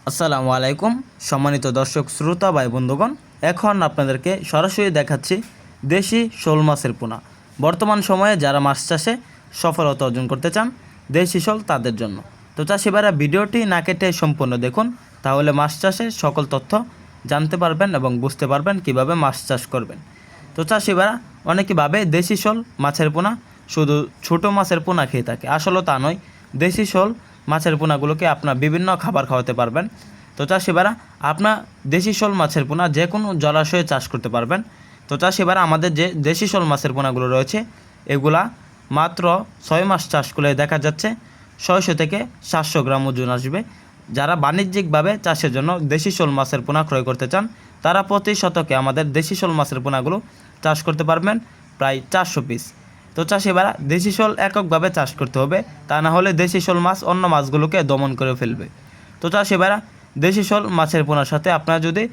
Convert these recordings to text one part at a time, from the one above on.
আসসালামু আলাইকুম সম্মানিত দর্শক শ্রোতা ভাই বন্ধুগণ, এখন আপনাদেরকে সরাসরি দেখাচ্ছি দেশি শোল মাছের পোনা। বর্তমান সময়ে যারা মাছ চাষে সফলতা অর্জন করতে চান, দেশি শোল তাদের জন্য। তো চাষিভাইরা ভিডিওটি না কেটে সম্পূর্ণ দেখুন, তাহলে মাছ চাষের সকল তথ্য জানতে পারবেন এবং বুঝতে পারবেন কিভাবে মাছ চাষ করবেন। তো চাষিভাইরা অনেকে ভাবে দেশি শোল মাছের পোনা শুধু ছোটো মাছের পোনা খেয়ে থাকে, আসলে তা নয়। দেশি শোল মাছের পোনাগুলোকে আপনার বিভিন্ন খাবার খাওয়াতে পারবেন। তো চাষিভাইরা আপনার দেশি শোল মাছের পোনা যে কোনো জলাশয়ে চাষ করতে পারবেন। তো চাষিভাইরা আমাদের যে দেশি শোল মাছের পোনাগুলো রয়েছে, এগুলা মাত্র 6 মাস চাষ করলে দেখা যাচ্ছে 600 থেকে 700 গ্রাম ওজন আসবে। যারা বাণিজ্যিকভাবে চাষের জন্য দেশি শোল মাছের পোনা ক্রয় করতে চান, তারা প্রতি শতকে আমাদের দেশি শোল মাছের পোনাগুলো চাষ করতে পারবেন প্রায় 400 পিস। তো চাষিভাইরা দেশি শোল এককভাবে চাষ করতে হবে, তা না হলে দেশি শোল মাছ অন্য মাছগুলোকে দমন করে ফেলবে। তো চাষিভাইরা দেশি শোল মাছের পোনার সাথে আপনারা যদি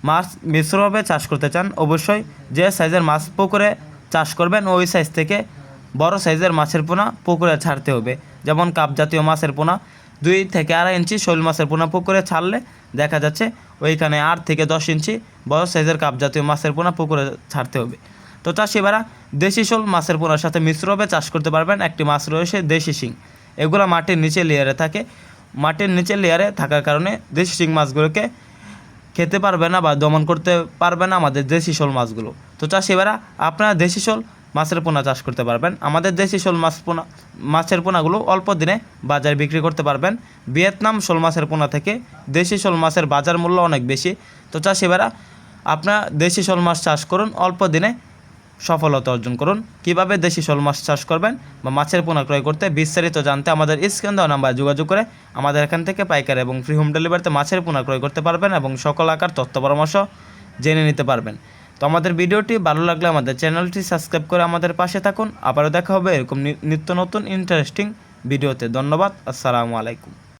মাছ মিশ্রভাবে চাষ করতে চান, অবশ্যই যে সাইজের মাছ পুকুরে চাষ করবেন ওই সাইজ থেকে বড় সাইজের মাছের পোনা পুকুরে ছাড়তে হবে। যেমন কাপ জাতীয় মাছের পোনা 2 থেকে 2.5 ইঞ্চি শোল মাছের পোনা পুকুরে ছাড়লে দেখা যাচ্ছে ওইখানে 8 থেকে 10 ইঞ্চি বড় সাইজের কাপ জাতীয় মাছের পোনা পুকুরে ছাড়তে হবে। তো চাষিভাইরা দেশি শোল মাছের পোনার সাথে মিশ্রভাবে চাষ করতে পারবেন। একটি মাছ রয়েছে দেশি শিং, এগুলো মাটির নিচে লেয়ারে থাকে। মাটির নিচে লেয়ারে থাকার কারণে দেশি শিং মাছগুলোকে খেতে পারবে না বা দমন করতে পারবে না আমাদের দেশি শোল মাছগুলো। তো চাষিভাইরা আপনারা দেশি শোল মাছের পোনা চাষ করতে পারবেন। আমাদের দেশি শোল মাছের পোনাগুলো অল্প দিনে বাজারে বিক্রি করতে পারবেন। ভিয়েতনাম শোল মাছের পোনা থেকে দেশি শোল মাছের বাজার মূল্য অনেক বেশি। তো চাষিভাইরা আপনারা দেশি শোল মাছ চাষ করুন, অল্প দিনে সফলতা অর্জন করুন। কিভাবে দেশি শোল মাছ চাষ করবেন বা মাছের পোনা ক্রয় করতে বিস্তারিত জানতে আমাদের স্ক্রিনে দেওয়া নাম্বারে যোগাযোগ করে আমাদের এখান থেকে পাইকারি এবং ফ্রি হোম ডেলিভারিতে মাছের পোনা ক্রয় করতে পারবেন এবং সকল আকার তথ্য পরামর্শ জেনে নিতে পারবেন। তো আমাদের ভিডিওটি ভালো লাগলে আমাদের চ্যানেলটি সাবস্ক্রাইব করে আমাদের পাশে থাকুন। আবারও দেখা হবে এরকম নিত্য নতুন ইন্টারেস্টিং ভিডিওতে। ধন্যবাদ। আসসালামু আলাইকুম।